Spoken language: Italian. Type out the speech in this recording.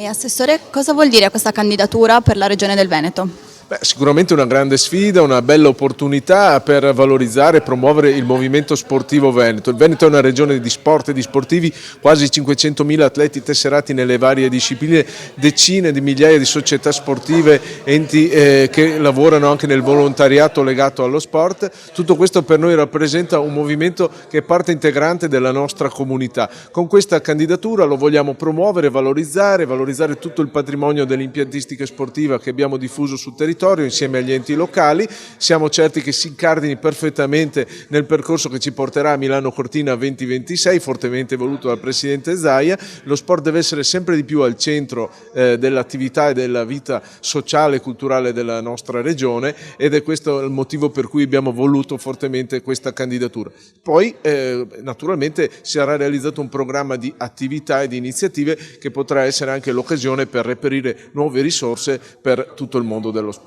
Assessore, cosa vuol dire questa candidatura per la Regione del Veneto? Sicuramente una grande sfida, una bella opportunità per valorizzare e promuovere il movimento sportivo veneto. Il Veneto è una regione di sport e di sportivi, quasi 500.000 atleti tesserati nelle varie discipline, decine di migliaia di società sportive, enti che lavorano anche nel volontariato legato allo sport. Tutto questo per noi rappresenta un movimento che è parte integrante della nostra comunità. Con questa candidatura lo vogliamo promuovere, valorizzare tutto il patrimonio dell'impiantistica sportiva che abbiamo diffuso sul territorio insieme agli enti locali. Siamo certi che si incardini perfettamente nel percorso che ci porterà a Milano Cortina 2026, fortemente voluto dal Presidente Zaia. Lo sport deve essere sempre di più al centro dell'attività e della vita sociale e culturale della nostra regione, ed è questo il motivo per cui abbiamo voluto fortemente questa candidatura. Poi naturalmente sarà realizzato un programma di attività e di iniziative che potrà essere anche l'occasione per reperire nuove risorse per tutto il mondo dello sport.